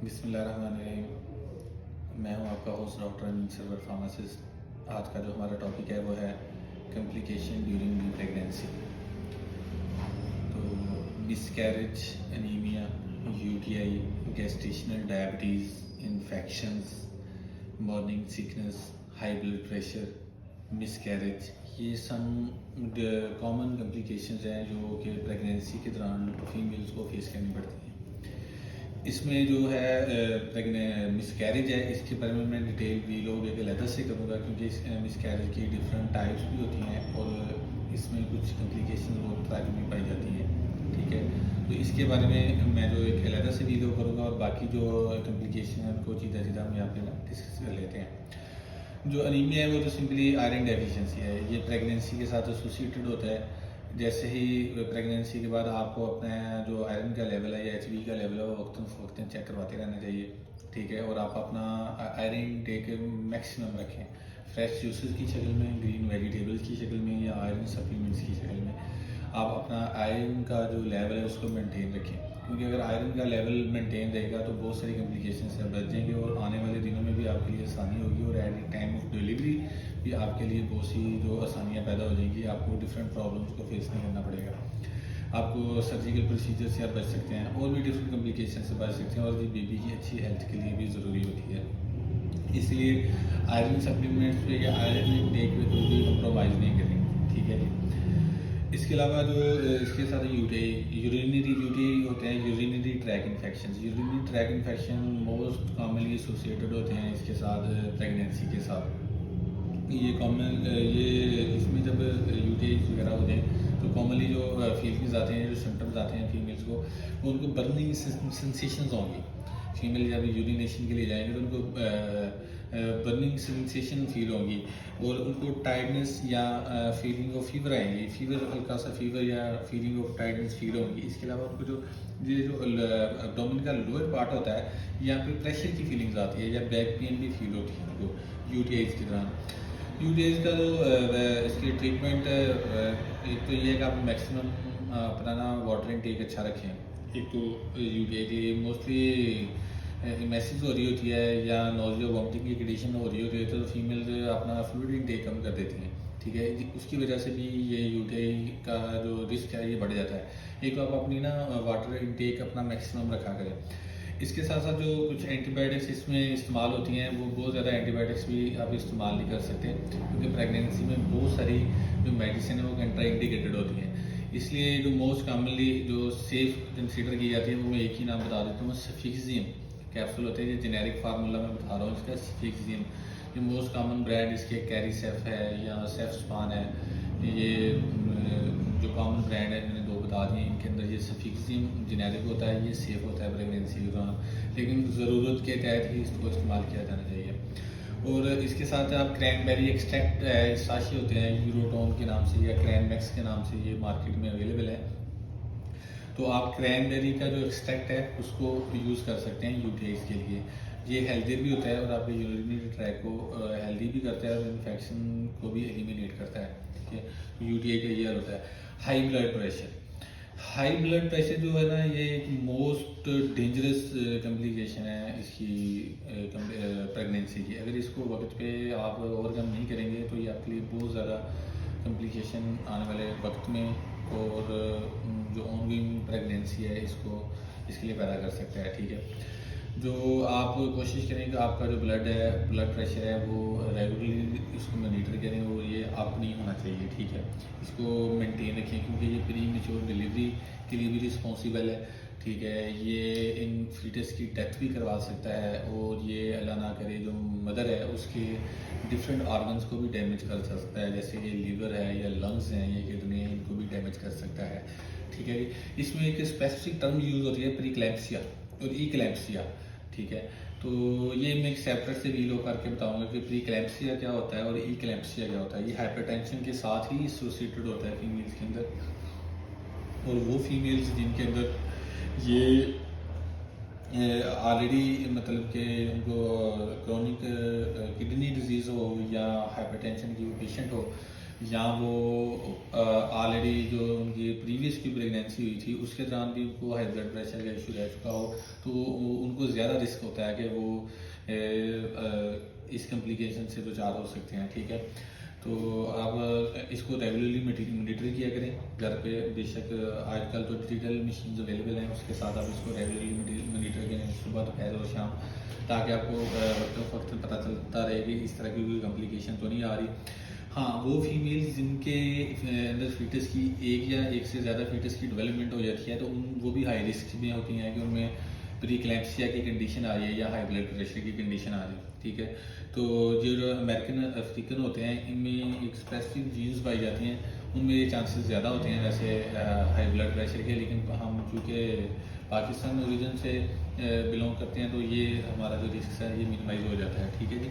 बिस्मिल्लाहिर्रहमानिर्रहीम। मैं हूं आपका होस्ट डॉक्टर अमीन सरवर फार्मासिस्ट। आज का जो हमारा टॉपिक है वो है कम्प्लिकेशन ड्यूरिंग दी प्रेगनेंसी। तो miscarriage, anaemia, UTI, gestational diabetes, infections, morning sickness, high blood pressure, miscarriage, ये सम कॉमन कम्प्लिकेशंस हैं जो कि प्रेगनेंसी के दौरान फीमेल्स को फेस करनी पड़ती हैं। इसमें जो है मिसकैरेज है, इसके बारे में मैं डिटेल वीलॉग एक अलग से करूँगा क्योंकि इस मिसकैरेज की डिफरेंट टाइप्स भी होती हैं और इसमें कुछ कम्प्लिकेशन और तरह भी पाई जाती हैं। ठीक है, तो इसके बारे में मैं जो एक अलग से वीडियो करूँगा और बाकी जो कम्प्लिकेशन है उनको सीधा सीधा हम यहाँ पे ना डिस्कस कर लेते हैं। जो अनीमिया है वो तो सिंपली आयरन डेफिशिएंसी है। ये प्रेगनेंसी के साथ एसोसिएटेड होता है। जैसे ही प्रेगनेंसी के बाद आपको अपना जो आयरन का लेवल है या एचबी का लेवल है वो वक्तन चेक करवाते रहना चाहिए। ठीक है, और आप अपना आयरन इनटेक मैक्सिमम रखें, फ्रेश जूसेस की शक्ल में, ग्रीन वेजिटेबल्स की शक्ल में या आयरन सप्लीमेंट्स की शक्ल में आप अपना आयरन का जो लेवल है उसको मेंटेन रखें। क्योंकि अगर आयरन का लेवल मेंटेन रहेगा तो बहुत सारी कम्प्लिकेशन से बच जाएंगे और आने वाले दिनों में भी आपके लिए आसानी होगी और at the time of delivery भी आपके लिए बहुत सी जो आसानियाँ पैदा हो जाएंगी। आपको डिफरेंट प्रॉब्लम्स को फेस नहीं करना पड़ेगा। आपको सर्जिकल प्रोसीजर से आप बच सकते हैं और भी डिफरेंट कम्प्लिकेशन से बच सकते हैं और ये बेबी की अच्छी हेल्थ के लिए भी ज़रूरी होती है। इसलिए आयरन सप्लीमेंट्स पे या आयरन इनटेक पे कोई भी कम्प्रोमाइज़ नहीं करेंगे। ठीक है जी। इसके अलावा जो इसके साथ यूरिनरी होते हैं, urinary track infection. Urinary track infection most commonly associated होते हैं इसके साथ प्रेगनेंसी के साथ। ये कॉमन ये इसमें जब यूटीआई वगैरह होते हैं तो कॉमनली जो फीलिंग्स आते हैं, जो सिम्टम्स आते हैं फीमेल्स को, उनको बर्निंग सेंसेशंस होंगी। फीमेल जब यूरिनेशन के लिए जाएंगे तो उनको बर्निंग सेंसेशन फील होंगी और उनको टायर्डनेस या फीलिंग ऑफ फीवर आएंगी, हल्का सा फीवर या फीलिंग ऑफ टायर्डनेस फील होंगी। इसके अलावा उनको जो एब्डोमेन का लोअर पार्ट होता है यहाँ पे प्रेशर की फीलिंग्स आती है या बैक पेन भी फील होती है उनको यूटीआईज के दौरान। यूटीआईज का जो इसकी ट्रीटमेंट एक तो ये है कि आप मैक्सिमम अपना ना वाटर इनटेक अच्छा रखें। एक तो यूटीआई मोस्टली मैसेज हो रही होती है या नोजिया वॉमिटिंग की कंडीशन हो रही होती है तो फीमेल अपना फ्लूइड इनटेक कम कर देती हैं। ठीक है, उसकी वजह से भी ये यूटीआई का जो रिस्क है ये बढ़ जाता है। एक तो आप अपनी ना वाटर इनटेक अपना मैक्सिमम रखा करें। इसके साथ साथ जो कुछ एंटीबायोटिक्स इसमें इस्तेमाल होती हैं वो बहुत ज़्यादा एंटीबायोटिक्स भी आप इस्तेमाल नहीं कर सकते क्योंकि प्रेगनेंसी में बहुत सारी जो मेडिसिन है वो कंट्रा इंडिकेटेड होती हैं। इसलिए जो मोस्ट कॉमनली जो सेफ कंसीडर की जाती है वो मैं एक ही नाम बता देता हूँ, सफिक्सियम कैप्सूल होते हैं। ये जेनेरिक फार्मूला मैं बता रहा हूँ इसका, सफिक्सियम। ये मोस्ट कॉमन ब्रांड इसके कैरीसेफ है या सेफ्स्पान है। ये जो कॉमन ब्रांड है मैंने दो बता दिए, इनके अंदर ये सफिक्सियम जेनेरिक होता है, ये सेफ होता है प्रेगनेंसी के दौरान, लेकिन ज़रूरत के तहत ही इसको इस्तेमाल किया जाना चाहिए। और इसके साथ आप क्रैनबेरी एक्सट्रैक्ट साशे होते हैं यूरोटोन के नाम से या क्रैनमैक्स के नाम से, ये मार्केट में अवेलेबल है। तो आप क्रैनबेरी का जो एक्सट्रैक्ट है उसको यूज़ कर सकते हैं यूटीआईज के लिए। ये हेल्दी भी होता है और आपके यूरिनरी ट्रैक को हेल्दी भी करता है और इन्फेक्शन को भी एलिमिनेट करता है। ठीक है, यूटीआई का ये होता है। High blood pressure, high blood pressure जो है ना ये एक मोस्ट डेंजरस कम्प्लिकेशन है इसकी प्रेगनेंसी की। अगर इसको वक्त पे आप ओवरकम नहीं करेंगे तो ये आपके लिए बहुत ज़्यादा कम्प्लिकेशन आने वाले वक्त में और जो ऑनगोइंग प्रेगनेंसी है इसके लिए पैदा कर सकता है। ठीक है, जो आप कोशिश करें कि आपका जो ब्लड प्रेशर है वो रेगुलरली इसको मॉनिटर करें और ये अप नहीं होना चाहिए। ठीक है, इसको मेंटेन रखें क्योंकि ये प्री मेच्योर डिलीवरी के लिए भी रिस्पॉन्सिबल है। ठीक है, ये इन फीटस की डेथ भी करवा सकता है और ये अल्लाह ना करे जो मदर है उसके डिफरेंट ऑर्गन्स को भी डैमेज कर सकता है, जैसे ये लीवर है या लंग्स हैं या किडनी है, इनको भी डैमेज कर सकता है। ठीक है, इसमें एक स्पेसिफिक टर्म यूज़ होती है प्रीक्लैम्पसिया और इक्लैम्पसिया। ठीक है, तो ये मैं एक सेपरेट से वीडियो करके बताऊंगा कि प्रीक्लैम्पसिया क्या होता है और इक्लैम्पसिया क्या होता है। ये हाइपरटेंशन के साथ ही एसोसिएटेड होता है फीमेल्स के अंदर। और वो फीमेल्स जिनके अंदर ये ऑलरेडी मतलब कि उनको क्रॉनिक किडनी डिजीज़ हो या हाइपरटेंशन की पेशेंट हो या वो ऑलरेडी जो उनकी प्रीवियस की प्रेगनेंसी हुई थी उसके दौरान भी उनको हाई ब्लड प्रेशर का इशू रह चुका हो तो उनको उनको ज़्यादा रिस्क होता है कि वो इस कम्प्लिकेशन से दो चार हो सकते हैं, ठीक है। तो आप इसको रेगुलरली मॉनिटर किया करें घर पे। बेशक आजकल तो डिजिटल मशीन्स अवेलेबल हैं, उसके साथ आप इसको रेगुलरली मॉनिटर करें सुबह दोपहर और शाम, ताकि आपको वक्त वक्त पता चलता रहे कि इस तरह की कोई कम्प्लिकेशन तो नहीं आ रही। हाँ, वो फीमेल जिनके अंदर फीटस की एक या एक से ज़्यादा फीटस की डेवलपमेंट हो जाती है, तो वो भी हाई रिस्क में होती हैं कि उनमें प्रीक्लैम्पसिया की कंडीशन आ रही है या हाई ब्लड प्रेशर की कंडीशन आ रही है, ठीक है। तो जो अमेरिकन अफ्रीकन होते हैं, इनमें एक स्पेसिफिक जीन्स पाई जाती हैं, उनमें ये चांसेस ज़्यादा होते हैं वैसे हाई ब्लड प्रेशर के। लेकिन हम चूँकि पाकिस्तान ओरिजिन से बिलोंग करते हैं, तो ये हमारा जो रिस्क है ये मिनिमाइज हो जाता है, ठीक है जी।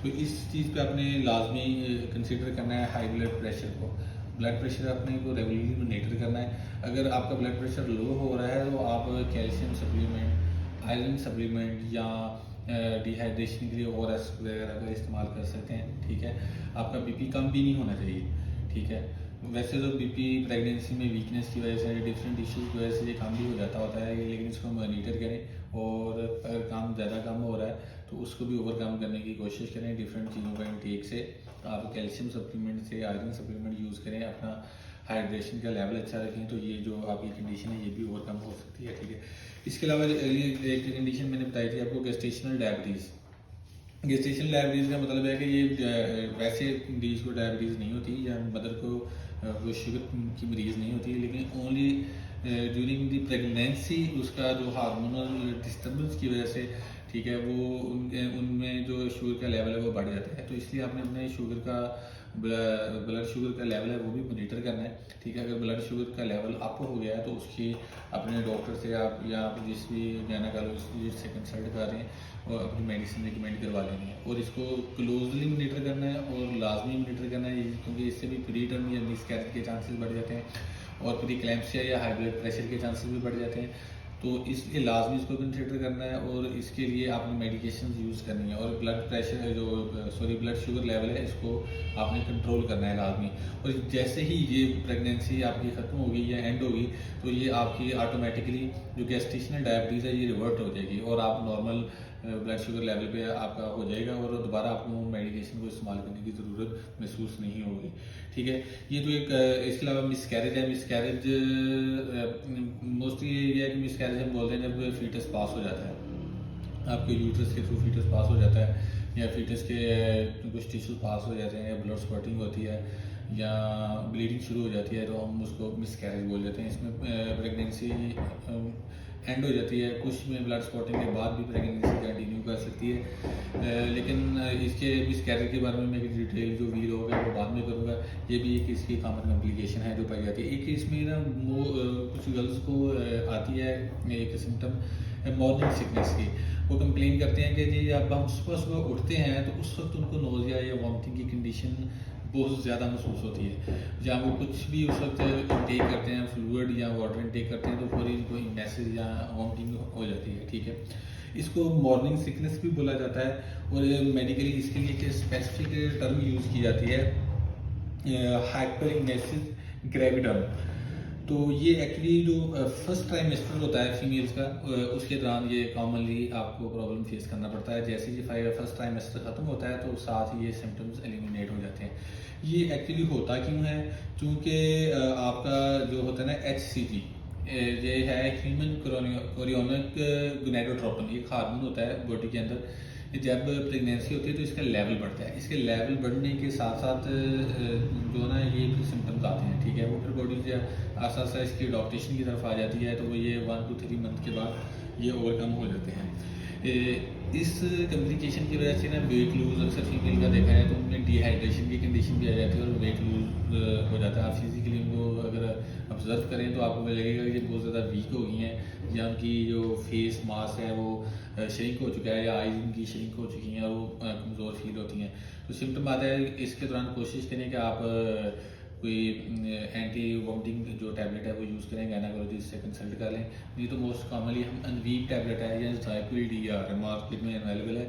तो इस चीज़ पे आपने लाजमी कंसिडर करना है हाई ब्लड प्रेशर को। ब्लड प्रेशर अपने को रेगुलरली मॉनिटर करना है। अगर आपका ब्लड प्रेशर लो हो रहा है, तो आप कैल्शियम सप्लीमेंट, आयरन सप्लीमेंट या डिहाइड्रेशन के लिए ORS वगैरह का इस्तेमाल कर सकते हैं, ठीक है। आपका बीपी कम भी नहीं होना चाहिए, ठीक है। वैसे तो बीपी प्रेगनेंसी में वीकनेस की वजह से, डिफरेंट इश्यूज की वजह से ये कम भी हो जाता होता है, लेकिन इसको मॉनिटर करें। और अगर काम ज़्यादा कम हो रहा है तो उसको भी ओवरकम करने की कोशिश करें डिफरेंट चीज़ों का इंटेक से। आप कैल्शियम सप्लीमेंट से, आयरन सप्लीमेंट यूज़ करें, अपना हाइड्रेशन का लेवल अच्छा रखें, तो ये जो आपकी कंडीशन है ये भी ओवरकम हो सकती है, ठीक है। इसके अलावा ये एक कंडीशन मैंने बताई थी आपको, गेस्टेशनल डायबिटीज़। गेस्टेशनल डायबिटीज़ का मतलब है कि ये वैसे मरीज़ को डायबिटीज़ नहीं होती, या मदर को वो शुगर की मरीज़ नहीं होती, लेकिन ओनली ड्यूरिंग द प्रेगनेंसी उसका जो हार्मोनल डिस्टर्बेंस की वजह से, ठीक है, वो उनमें जो शुगर का लेवल है वो बढ़ जाता है। तो इसलिए आपने अपने शुगर का ब्लड शुगर का लेवल है वो भी मॉनिटर करना है, ठीक है। अगर ब्लड शुगर का लेवल अप हो गया है तो उसकी अपने डॉक्टर से आप या आप जिस भी गायनेकोलॉजिस्ट से कंसल्ट कर रहे हैं और अपनी मेडिसिन रिकमेंड करवा लेनी है। और इसको क्लोजली मॉनिटर करना है और लाजमी मॉनिटर करना है, क्योंकि इससे भी प्री टर्म या मिसकैरेज के चांसेस बढ़ जाते हैं और प्रीक्लैम्पसिया या हाई ब्लड प्रेशर के चांसेस भी बढ़ जाते हैं। तो इसलिए लाजमी इसको कंसिडर करना है और इसके लिए आपने मेडिकेशन यूज़ करनी है। और blood pressure blood sugar level है, इसको आपने कंट्रोल करना है लाजमी। और जैसे ही ये प्रेगनेंसी आपकी ख़त्म होगी या एंड होगी, तो ये आपकी ऑटोमेटिकली जो गेस्टेशनल डायबिटीज़ है ये रिवर्ट हो जाएगी और आप नॉर्मल ब्लड शुगर लेवल पे आपका हो जाएगा और दोबारा आपको मेडिकेशन को इस्तेमाल करने की ज़रूरत महसूस नहीं होगी, ठीक है। ये तो एक इसके अलावा मिसकैरेज है। मिसकैरेज मोस्टली ये है कि मिसकैरेज हम बोलते हैं जब फीटस पास हो जाता है, आपके यूट्रस के थ्रू फीटस पास हो जाता है, या फीटस के कुछ टिश्यूज पास हो जाते हैं, या ब्लड स्पॉटिंग होती है, या ब्लीडिंग शुरू हो जाती है, तो हम उसको मिसकैरेज बोल देते हैं। इसमें प्रेगनेंसी एंड हो जाती है, कुछ में ब्लड स्पॉटिंग के बाद भी प्रेगनेंसी कंटिन्यू कर सकती है। लेकिन इसके मिसकैरेज के बारे में मैं डिटेल जो वीडियो होगा वो बाद में करूँगा। ये भी एक इसकी कॉमन कॉम्प्लिकेशन है जो पाई जाती है। एक इसमें ना कुछ गर्ल्स को आती है एक सिम्टम मॉर्निंग सिकनेस की। वो कंप्लेन करते हैं कि जी अब हम सुबह सुबह उठते हैं तो उस वक्त उनको नोज़िया या वॉमिटिंग की कंडीशन बहुत ज़्यादा महसूस होती है। जहाँ वो कुछ भी उस वक्त इनटेक करते हैं, फ्लूइड या वाटर इनटेक करते हैं, तो पूरी इनको मैसेज या वॉमिटिंग हो जाती है, ठीक है। इसको मॉर्निंग सिकनेस भी बोला जाता है और मेडिकली इसके लिए एक स्पेसिफिक टर्म यूज़ की जाती है, हाइपरइग्नेसिस ग्रेविडम। तो ये एक्चुअली जो फर्स्ट ट्राइमेस्टर होता है फीमेल्स का, उसके दौरान ये कॉमनली आपको प्रॉब्लम फेस करना पड़ता है। जैसे ही फर्स्ट ट्राइमेस्टर ख़त्म होता है तो साथ ही ये सिम्टम्स एलिमिनेट हो जाते हैं। ये एक्चुअली होता क्यों है? क्योंकि आपका जो होता है ना HCG, ये है ह्यूमन कोरियोनिक गोनेडोट्रोपिन, एक हार्मोन होता है बॉडी के अंदर। जब प्रेगनेंसी होती है तो इसका लेवल बढ़ता है। इसके लेवल बढ़ने के साथ साथ जो ना ये फिर सिम्टम्स आते हैं, ठीक है। वो फिर बॉडी से आस्ता आस्ता इसकी अडॉप्टेशन की तरफ आ जाती है, तो वो ये 1 to 3 मंथ के बाद ये ओवरकम हो जाते हैं। इस कम्प्लिकेशन की वजह से ना वेट लूज अक्सर फीमेल का देखा है तो उनमें डिहाइड्रेशन की कंडीशन भी आ जाती है और वेट लूज हो जाता है। आप फिजिकली उनको अगर ऑब्जर्व करें तो आपको लगेगा कि ये बहुत ज़्यादा वीक हो गई हैं, या उनकी जो फेस मास है वो श्रिंक हो चुका है, या आईज उनकी श्रिंक हो चुकी हैं और वो कमज़ोर फील होती हैं। तो सिम्टम आता है, इसके दौरान कोशिश करें कि आप कोई एंटी वॉमिटिंग जो टैबलेट है वो यूज़ करें, गायनेकोलॉजिस्ट से कंसल्ट कर लें। नहीं तो मोस्ट कॉमनली हम अनवीप टैबलेट है या ज़ाइक्विल DR मार्केट में अवेलेबल है।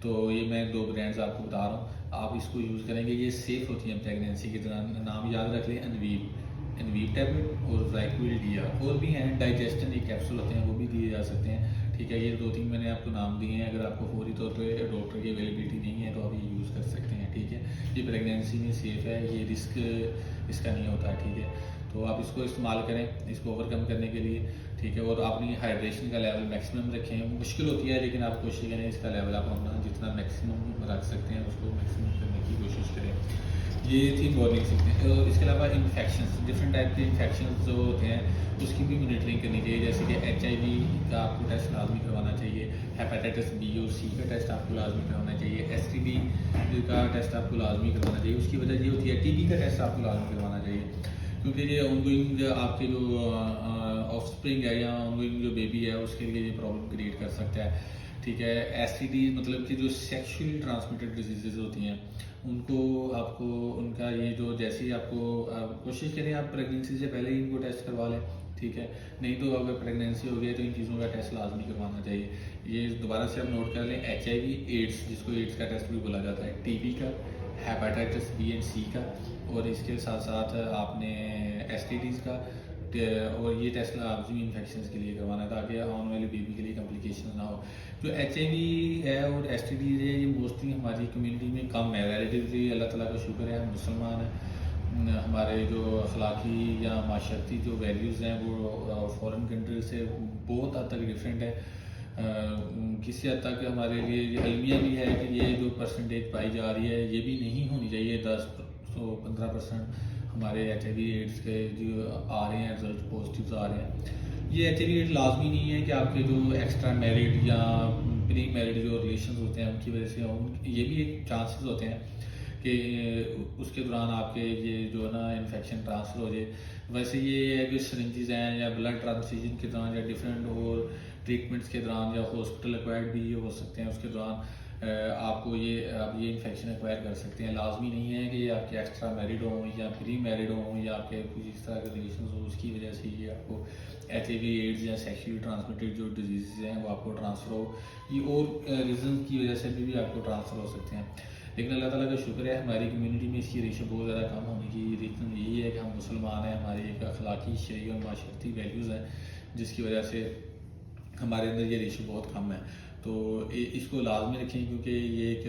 तो ये मैं 2 ब्रांड्स आपको बता रहा हूँ, आप इसको यूज़ करेंगे, ये सेफ़ होती हैं प्रेगनेंसी के दौरान। नाम याद रख लें, अनवीप टैबलेट और ज़ाइक्विल DR। और भी हैं डाइजेस्टन, ये कैप्सूल होते हैं वो भी दिए जा सकते हैं, ठीक है। ये 2-3 मैंने आपको नाम दिए हैं, अगर आपको फौरी तौर पे डॉक्टर की अवेलेबिलिटी नहीं है तो आप ये यूज़ कर सकते हैं, ठीक है। ये प्रेगनेंसी में सेफ़ है, ये रिस्क इसका नहीं होता है, ठीक है। तो आप इसको इस्तेमाल करें इसको ओवरकम करने के लिए, ठीक है। और अपनी हाइड्रेशन का लेवल मैक्सिमम रखें, मुश्किल होती है लेकिन आप कोशिश करें इसका लेवल आप अपना जितना मैक्सिमम रख सकते हैं उसको मैक्सिमम करने की कोशिश करें। ये थी मॉर्निंग सिकनेस। और इसके अलावा इन्फेक्शन, डिफरेंट टाइप के इन्फेक्शन जो होते हैं उसकी भी मॉनिटरिंग करनी चाहिए, जैसे कि HIV का आपको टेस्ट लाजमी करवाना चाहिए, हेपेटाइटिस B और C का टेस्ट आपको लाजमी करवाना चाहिए, STD का टेस्ट आपको लाजमी करवाना चाहिए। उसकी वजह ये होती है TB का टेस्ट आपको लाजमी करवाना चाहिए, क्योंकि ये ऑनगोइंग आपके जो ऑफस्प्रिंग है या ऑनगोइंग जो बेबी है उसके लिए ये प्रॉब्लम क्रिएट कर सकता है, ठीक है। STD मतलब कि जो सेक्सुअली ट्रांसमिटेड डिजीज़ होती हैं उनको आपको उनका ये जो जैसे ही आपको कोशिश करें आप प्रेगनेंसी से पहले ही इनको टेस्ट करवा लें, ठीक है। नहीं तो अगर प्रेगनेंसी हो गई तो इन चीज़ों का टेस्ट लाजमी करवाना चाहिए। ये दोबारा से आप नोट कर लें, HIV एड्स जिसको एड्स का टेस्ट भी बोला जाता है, TB का, हेपेटाइटिस B एंड C का, और इसके साथ साथ आपने STDs का, और ये टेस्ट लाजमी इन्फेक्शन के लिए करवाना है ताकि आने वाली बेबी के लिए कॉम्प्लिकेशन ना हो। जो HIV है और STD है ये मोस्टली हमारी कम्युनिटी में कम है रिलेटिवली, अल्लाह ताला का शुक्र है हम मुसलमान हैं। हमारे जो अखलाकी या माशरती जो वैल्यूज़ हैं वो फॉरेन कंट्री से बहुत हद तक डिफरेंट है। किसी हद तक हमारे लिए ये अलमिया भी है कि ये जो परसेंटेज पाई जा रही है ये भी नहीं होनी चाहिए, 10-15% हमारे HIV एड्स के जो आ रहे हैं रिजल्ट पॉजिटिव आ रहे हैं। ये HIV एड्स लाजमी नहीं है कि आपके जो एक्स्ट्रा मैरिड या प्री मैरिड जो रिलेशन होते हैं उनकी वजह से ये भी एक चांसेस होते हैं कि उसके दौरान आपके ये जो है ना इन्फेक्शन ट्रांसफ़र हो जाए। वैसे ये है कि सिरिंजेस हैं या ब्लड ट्रांसफ्यूजन के दौरान या डिफरेंट और ट्रीटमेंट्स के दौरान या हॉस्पिटल एक्वायर्ड भी ये हो सकते हैं, उसके दौरान आपको आप ये इन्फेक्शन एक्वायर कर सकते हैं। लाजमी नहीं है कि आपके एक्स्ट्रा मैरिड हों या प्री मैरिड हों या आपके कुछ इस तरह के रिलेशन हो उसकी वजह से ये आपको HIV एड्स या सेक्सुअली ट्रांसमिटेड जो डिजीज़ हैं वो आपको ट्रांसफ़र हो, ये और रीज़न की वजह से भी आपको ट्रांसफ़र हो सकते हैं। लेकिन अल्लाह ताला का शुक्र है हमारी कम्युनिटी में इसकी रेशो बहुत ज़्यादा कम होने की रीज़न यही है कि हम मुसलमान हैं, हमारी एक अखलाकी शरई और माशरती वैल्यूज़ हैं जिसकी वजह से हमारे अंदर ये रेशो बहुत कम है। तो इसको लाजमी रखें क्योंकि ये एक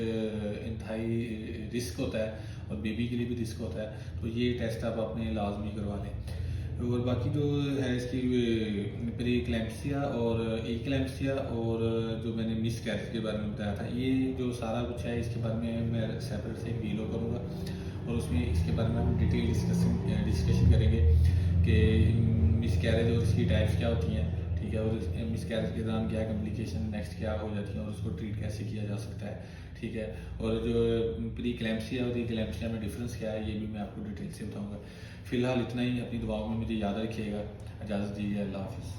इंतहाई रिस्क होता है और बेबी के लिए भी रिस्क होता है, तो ये टेस्ट आप अपने लाजमी करवा लें। और बाकी जो है इसकी प्री क्लैम्पसिया और एक्लैम्पसिया और जो मैंने मिस कैरेज के बारे में बताया था, ये जो सारा कुछ है इसके बारे में मैं सेपरेट से एक वीडियो करूँगा और उसमें इसके बारे में हम डिटेल डिस्कशन करेंगे कि मिस कैरेज और इसकी टाइप्स क्या होती हैं, ठीक है। और मिस कैरेज के दौरान क्या कॉम्प्लिकेशन नेक्स्ट क्या हो जाती है और उसको ट्रीट कैसे किया जा सकता है, ठीक है। और जो प्री क्लैम्पसिया और एक्लैम्पसिया में डिफरेंस क्या है ये भी मैं आपको डिटेल से बताऊँगा। फ़िलहाल इतना ही, अपनी दुआओं में मुझे याद रखिएगा। इजाज़त दीजिए, अल्लाह हाफ़िज़।